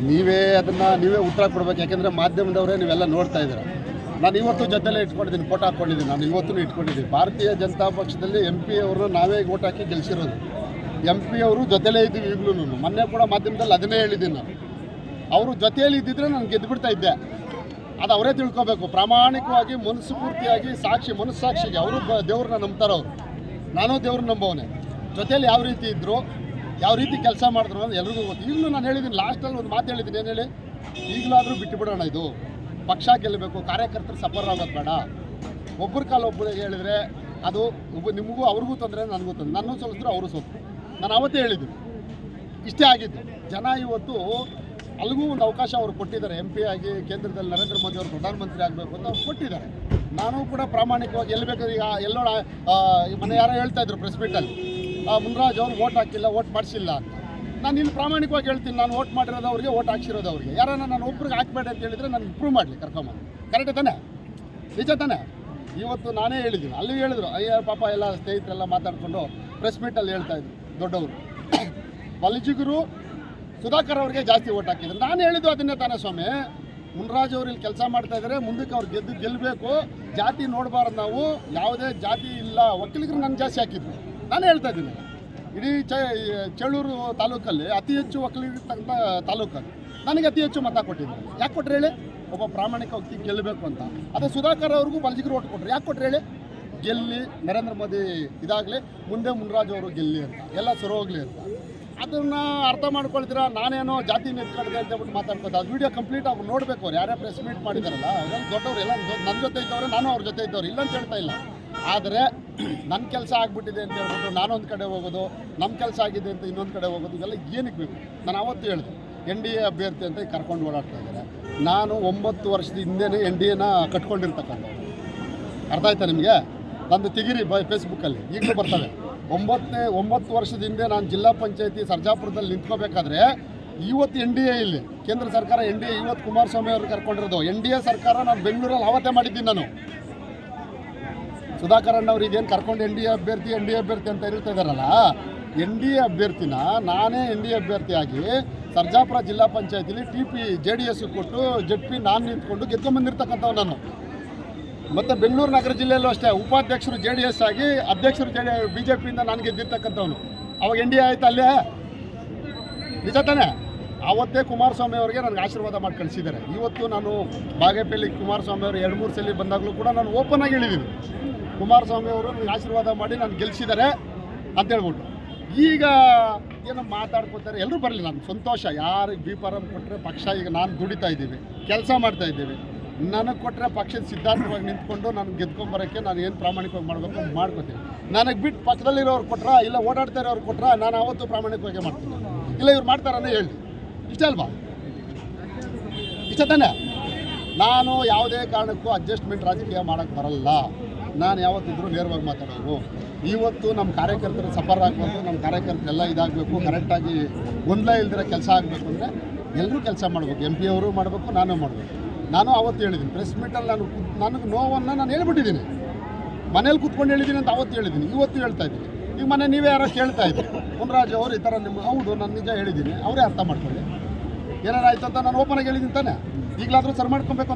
ನೀವೇ ಉತ್ತರ ಕೊಡಬೇಕು. ಯಾಕೆಂದರೆ ಮಾಧ್ಯಮದವರೇ ನೀವೆಲ್ಲ ನೋಡ್ತಾ ಇದ್ದೀರ. ನಾನು ಇವತ್ತು ಜೊತೆಲೇ ಇಟ್ಕೊಂಡಿದ್ದೀನಿ, ಫೋಟೋ ಹಾಕ್ಕೊಂಡಿದ್ದೀನಿ. ನಾನು ಇವತ್ತು ಇಟ್ಕೊಂಡಿದ್ದೀನಿ. ಭಾರತೀಯ ಜನತಾ ಪಕ್ಷದಲ್ಲಿ MP ಅವ್ರನ್ನ ನಾವೇ ಓಟ್ ಹಾಕಿ ಗೆಲ್ಲಿಸಿರೋದು. MP ಅವರು ಜೊತೆಲೇ ಇದ್ದೀವಿ ಈಗಲೂ. ಮೊನ್ನೆ ಕೂಡ ಮಾಧ್ಯಮದಲ್ಲಿ ಅದನ್ನೇ ಹೇಳಿದ್ದೀನಿ. ನಾನು ಅವರು ಜೊತೆಯಲ್ಲಿ ಇದ್ದಿದ್ರೆ ನಾನು ಗೆದ್ದುಬಿಡ್ತಾ ಇದ್ದೆ. ಅದು ಅವರೇ ತಿಳ್ಕೊಬೇಕು. ಪ್ರಾಮಾಣಿಕವಾಗಿ ಮನಸ್ಫೂರ್ತಿಯಾಗಿ ಮನಸ್ಸಾಕ್ಷಿಗೆ ಅವರು ದೇವ್ರನ್ನ ನಂಬ್ತಾರೆ. ಅವರು ನಾನು ದೇವ್ರನ್ನ ನಂಬೋನೆ. ಜೊತೆಯಲ್ಲಿ ಯಾವ ರೀತಿ ಇದ್ದರು, ಯಾವ ರೀತಿ ಕೆಲಸ ಮಾಡಿದ್ರು ಅನ್ನೋದು ಎಲ್ರಿಗೂ ಗೊತ್ತು. ಈಗಲೂ ನಾನು ಹೇಳಿದ್ದೀನಿ, ಲಾಸ್ಟಲ್ಲಿ ಒಂದು ಮಾತು ಹೇಳಿದ್ದೀನಿ. ಏನು ಹೇಳಿ, ಈಗಲಾದರೂ ಬಿಟ್ಟು ಬಿಡೋಣ. ಇದು ಪಕ್ಷ ಗೆಲ್ಲಬೇಕು, ಕಾರ್ಯಕರ್ತರು ಸಫರ್ ಆಗೋದು ಬೇಡ. ಒಬ್ಬರ ಕಾಲ ಒಬ್ಬರಿಗೆ ಹೇಳಿದರೆ ಅದು ನಿಮಗೂ ಅವ್ರಿಗೂ ತೊಂದರೆ, ನನಗೂ ತೊಂದರೆ. ನನ್ನೂ ಸೋಲಿಸಿದ್ರು ಅವರು ಸೋತರು. ನಾನು ಅವತ್ತೇ ಹೇಳಿದ್ದೀನಿ. ಇಷ್ಟೇ ಆಗಿದ್ದು. ಜನ ಇವತ್ತು ಅಲ್ಲಿಗೂ ಒಂದು ಅವಕಾಶ ಅವರು ಕೊಟ್ಟಿದ್ದಾರೆ. MP ಆಗಿ ಕೇಂದ್ರದಲ್ಲಿ ನರೇಂದ್ರ ಮೋದಿ ಅವರು ಪ್ರಧಾನಮಂತ್ರಿ ಆಗಬೇಕು ಅಂತ ಅವ್ರು ಕೊಟ್ಟಿದ್ದಾರೆ. ನಾನು ಕೂಡ ಪ್ರಾಮಾಣಿಕವಾಗಿ ಎಲ್ಲಿ ಬೇಕಾದ್ರೆ ಈಗ ಎಲ್ಲೋ ಮನೆ ಯಾರೋ ಹೇಳ್ತಾ ಇದ್ರು ಪ್ರೆಸ್ ಮೀಟಲ್ಲಿ, ಮುನ್ರಾಜ್ ಅವ್ರು ಓಟ್ ಹಾಕಿಲ್ಲ, ಓಟ್ ಮಾಡಿಸಿಲ್ಲ ಅಂತ. ನಾನು ಇಲ್ಲಿ ಪ್ರಾಮಾಣಿಕವಾಗಿ ಹೇಳ್ತೀನಿ, ನಾನು ಓಟ್ ಮಾಡಿರೋದು ಅವ್ರಿಗೆ, ಓಟ್ ಹಾಕ್ಸಿರೋದು ಅವ್ರಿಗೆ. ಯಾರನ್ನ ನಾನು ಒಬ್ರಿಗೆ ಹಾಕಬೇಡ ಅಂತ ಹೇಳಿದರೆ ನಾನು ಇಂಪ್ರೂವ್ ಮಾಡಲಿ, ಕರ್ಕೊಂಬಂದು. ಕರೆಕ್ಟ್ ತಾನೆ? ನಿಜ ತಾನೆ? ಇವತ್ತು ನಾನೇ ಹೇಳಿದ್ದೀನಿ. ಅಲ್ಲಿ ಹೇಳಿದ್ರು, ಅಯ್ಯ ಪಾಪ ಎಲ್ಲ ಸ್ನೇಹಿತರೆಲ್ಲ ಮಾತಾಡಿಕೊಂಡು ಪ್ರೆಸ್ ಮೀಟಲ್ಲಿ ಹೇಳ್ತಾಯಿದ್ರು ದೊಡ್ಡವರು. ವಲಜಿಗರು ಸುಧಾಕರ್ ಅವ್ರಿಗೆ ಜಾಸ್ತಿ ಓಟ್ ಹಾಕಿದ್ರು. ನಾನು ಹೇಳಿದ್ದು ಅದನ್ನೇ ತಾನೇ ಸ್ವಾಮಿ. ಮುನ್ರಾಜ್ ಅವರು ಇಲ್ಲಿ ಕೆಲಸ ಮಾಡ್ತಾಯಿದ್ದಾರೆ, ಮುಂದಕ್ಕೆ ಅವ್ರು ಗೆಲ್ಲಬೇಕು. ಜಾತಿ ನೋಡಬಾರ್ದು ನಾವು, ಯಾವುದೇ ಜಾತಿ ಇಲ್ಲ. ಒಕ್ಕಲಿಗರು ನನ್ನ ಜಾಸ್ತಿ ಹಾಕಿದ್ರು. ನಾನು ಹೇಳ್ತಾ ಇದ್ದೀನಿ, ಇಡೀ ಚೇಳೂರು ತಾಲೂಕಲ್ಲಿ ಅತಿ ಹೆಚ್ಚು ಒಕ್ಕಲಿಗರ್ತಕ್ಕಂಥ ತಾಲೂಕಲ್ಲಿ ನನಗೆ ಅತಿ ಹೆಚ್ಚು ಮತ ಕೊಟ್ಟಿದ್ದಾರೆ. ಯಾಕೆ ಕೊಟ್ಟರೆ ಹೇಳಿ? ಒಬ್ಬ ಪ್ರಾಮಾಣಿಕ ವ್ಯಕ್ತಿ ಗೆಲ್ಲಬೇಕು ಅಂತ. ಅದೇ ಸುಧಾಕರ್ ಅವ್ರಿಗೂ ಬಲಜಿಗರು ಓಟ್ ಕೊಟ್ಟರು. ಯಾಕೆ ಕೊಟ್ಟರೆ ಹೇಳಿ? ಗೆಲ್ಲಿ, ನರೇಂದ್ರ ಮೋದಿ ಇದಾಗಲಿ, ಮುಂದೆ ಮುನ್ರಾಜ್ ಅವರು ಗೆಲ್ಲಿ ಅಂತ, ಎಲ್ಲ ಸರೋಗ್ಲಿ ಅಂತ. ಅದನ್ನು ಅರ್ಥ ಮಾಡ್ಕೊಳ್ತೀರಾ? ನಾನೇನೋ ಜಾತಿ ನಿಂತ್ಕೊಂಡಿದೆ ಅಂತ ಹೇಳ್ಬಿಟ್ಟು ಮಾತಾಡ್ಕೋದು. ಅದು ವೀಡಿಯೋ ಕಂಪ್ಲೀಟ್ ಅವ್ರು ನೋಡಬೇಕು. ಅವ್ರು ಯಾರೇ ಪ್ರೆಸ್ ಮೀಟ್ ಮಾಡಿದಾರಲ್ಲ, ಅವರೆಲ್ಲ ದೊಡ್ಡವರು, ಎಲ್ಲ ನನ್ನ ಜೊತೆ ಇದ್ದವ್ರೆ, ನಾನು ಅವ್ರ ಜೊತೆ ಇದ್ದವ್ರು, ಇಲ್ಲ ಅಂತ ಹೇಳ್ತಾ ಇಲ್ಲ. ಆದರೆ ನನ್ನ ಕೆಲಸ ಆಗಿಬಿಟ್ಟಿದೆ ಅಂತ ಹೇಳ್ಬಿಟ್ಟು ನಾನೊಂದು ಕಡೆ ಹೋಗೋದು, ನಮ್ಮ ಕೆಲಸ ಆಗಿದೆ ಅಂತ ಇನ್ನೊಂದು ಕಡೆ ಹೋಗೋದು, ಇದೆಲ್ಲ ಏನಕ್ಕೆ ಬೇಕು? ನಾನು ಅವತ್ತು ಹೇಳಿದೆ, NDA ಅಭ್ಯರ್ಥಿ ಅಂತ ಕರ್ಕೊಂಡು ಓಡಾಡ್ತಾ ಇದ್ದಾರೆ. ನಾನು 9 ವರ್ಷದ ಹಿಂದೆನೇ NDAನ ಕಟ್ಕೊಂಡಿರ್ತಕ್ಕಂಥದ್ದು. ಅರ್ಥ ಆಯ್ತಾ ನಿಮಗೆ? ನಂದು ತೆಗಿರಿ ಫೇಸ್ಬುಕ್ಕಲ್ಲಿ ಈಗಲೂ ಬರ್ತವೆ. 9 ವರ್ಷದ ಹಿಂದೆ ನಾನು ಜಿಲ್ಲಾ ಪಂಚಾಯತಿ ಸರ್ಜಾಪುರದಲ್ಲಿ ನಿಂತ್ಕೋಬೇಕಾದ್ರೆ ಇವತ್ತು NDA ಇಲ್ಲಿ ಕೇಂದ್ರ ಸರ್ಕಾರ NDA ಇವತ್ತು ಕುಮಾರಸ್ವಾಮಿ ಅವರು ಕರ್ಕೊಂಡಿರೋದು. NDA ಸರ್ಕಾರ ನಾನು ಬೆಂಗಳೂರಲ್ಲಿ ಆವತ್ತೇ ಮಾಡಿದ್ದೀನಿ. ನಾನು ಸುಧಾಕರ್ ಅಣ್ಣವ್ರಿಗೆ ಏನು ಕರ್ಕೊಂಡು NDA ಅಭ್ಯರ್ಥಿ ಅಂತ ಹೇಳ್ತಾ ಇದ್ದಾರಲ್ಲ, NDA ಅಭ್ಯರ್ಥಿನ ನಾನೇ NDA ಅಭ್ಯರ್ಥಿಯಾಗಿ ಸರ್ಜಾಪುರ ಜಿಲ್ಲಾ ಪಂಚಾಯತಿಲಿ TP JDS ಕೊಟ್ಟು ZP ನಾನು ನಿಂತ್ಕೊಂಡು ಗೆದ್ಕೊಂಡ್ಬಂದಿರ್ತಕ್ಕಂಥವು ನಾನು. ಮತ್ತು ಬೆಂಗಳೂರು ನಗರ ಜಿಲ್ಲೆಯಲ್ಲೂ ಅಷ್ಟೇ ಉಪಾಧ್ಯಕ್ಷರು JDS ಆಗಿ, ಅಧ್ಯಕ್ಷರು BJPಯಿಂದ ನಾನು ಗೆದ್ದಿರ್ತಕ್ಕಂಥವನು. ಅವಾಗ NDA ಆಯ್ತು ಅಲ್ಲೇ. ನಿಜ ತಾನೆ? ಆವತ್ತೇ ಕುಮಾರಸ್ವಾಮಿ ಅವರಿಗೆ ನನಗೆ ಆಶೀರ್ವಾದ ಮಾಡಿ ಕಳಿಸಿದ್ದಾರೆ. ಇವತ್ತು ನಾನು ಬಾಗೇಪಲ್ಲಿ ಕುಮಾರಸ್ವಾಮಿ ಅವರು 2-3 ಸಲ ಬಂದಾಗಲೂ ಕೂಡ ನಾನು ಓಪನ್ ಆಗಿ ಹೇಳಿದ್ದೀನಿ, ಕುಮಾರಸ್ವಾಮಿ ಅವರು ನನಗೆ ಆಶೀರ್ವಾದ ಮಾಡಿ ನಾನು ಗೆಲ್ಲಿಸಿದ್ದಾರೆ ಅಂತೇಳ್ಬಿಟ್ಟು. ಈಗ ಏನೋ ಮಾತಾಡ್ಕೊತಾರೆ. ಎಲ್ಲರೂ ಬರಲಿ, ನನಗೆ ಸಂತೋಷ. ಯಾರಿಗೆ B ಫಾರಂ ಕೊಟ್ಟರೆ ಪಕ್ಷ, ಈಗ ನಾನು ದುಡಿತಾ ಇದ್ದೀವಿ, ಕೆಲಸ ಮಾಡ್ತಾ ಇದ್ದೀವಿ. ನನಗೆ ಕೊಟ್ಟರೆ ಪಕ್ಷದ ಸಿದ್ಧಾಂತವಾಗಿ ನಿಂತ್ಕೊಂಡು ನಾನು ಗೆದ್ಕೊಂಬರೋಕ್ಕೆ ನಾನು ಏನು ಪ್ರಾಮಾಣಿಕವಾಗಿ ಮಾಡಬೇಕು ಮಾಡ್ಕೋತೀನಿ. ನನಗೆ ಬಿಟ್ಟು ಪಕ್ಕದಲ್ಲಿರೋರು ಕೊಟ್ರಾ, ಇಲ್ಲ ಓಡಾಡ್ತಾ ಇರೋರು ಕೊಟ್ರಾ, ನಾನು ಅವತ್ತು ಪ್ರಾಮಾಣಿಕವಾಗಿ ಮಾಡ್ತೀನಿ. ಇಲ್ಲ ಇವ್ರು ಮಾಡ್ತಾರನ್ನೇ ಹೇಳಿ. ಇಷ್ಟ ಅಲ್ವಾ? ಇಷ್ಟ ತಾನೆ? ನಾನು ಯಾವುದೇ ಕಾರಣಕ್ಕೂ ಅಡ್ಜಸ್ಟ್ಮೆಂಟ್ ರಾಜಕೀಯ ಮಾಡೋಕ್ಕೆ ಬರಲ್ಲ. ನಾನು ಯಾವತ್ತಿದ್ರೂ ನೇರವಾಗಿ ಮಾತಾಡೋರು. ಇವತ್ತು ನಮ್ಮ ಕಾರ್ಯಕರ್ತರು ಸಫರ್ ಆಗಬೇಕು, ನಮ್ಮ ಕಾರ್ಯಕರ್ತರೆಲ್ಲ ಇದಾಗಬೇಕು, ಕರೆಕ್ಟಾಗಿ ಗೊಂದಲ ಇಲ್ದಿರೋ ಕೆಲಸ ಆಗಬೇಕು ಅಂದರೆ ಎಲ್ಲರೂ ಕೆಲಸ ಮಾಡಬೇಕು. MP ಅವರು ಮಾಡಬೇಕು, ನಾನು ಮಾಡಬೇಕು. ನಾನು ಅವತ್ತು ಹೇಳಿದ್ದೀನಿ ಪ್ರೆಸ್ ಮೀಟಲ್ಲಿ, ನನಗೆ ನೋವನ್ನು ನಾನು ಹೇಳ್ಬಿಟ್ಟಿದ್ದೀನಿ. ಮನೇಲಿ ಕೂತ್ಕೊಂಡು ಹೇಳಿದ್ದೀನಿ ಅಂತ ಅವತ್ತು ಹೇಳಿದ್ದೀನಿ, ಇವತ್ತು ಹೇಳ್ತಾ ಇದ್ದೀನಿ. ಈಗ ಮನೆ ನೀವೇ ಯಾರೋ ಕೇಳ್ತಾ ಇದ್ದೀರಿ, ಮುನ್ರಾಜ್ ಅವರು ಈ ಥರ ನಿಮ್ಮ, ಹೌದು ನಾನು ನಿಜ ಹೇಳಿದ್ದೀನಿ, ಅವರೇ ಅರ್ಥ ಮಾಡ್ಕೊಳ್ಳಿ. ಏನಾರು ಆಯ್ತು ಅಂತ ನಾನು ಓಪನಾಗಿ ಹೇಳಿದ್ದೀನಿ ತಾನೆ. ಈಗಲಾದರೂ ಸರಿ ಮಾಡ್ಕೊಬೇಕು.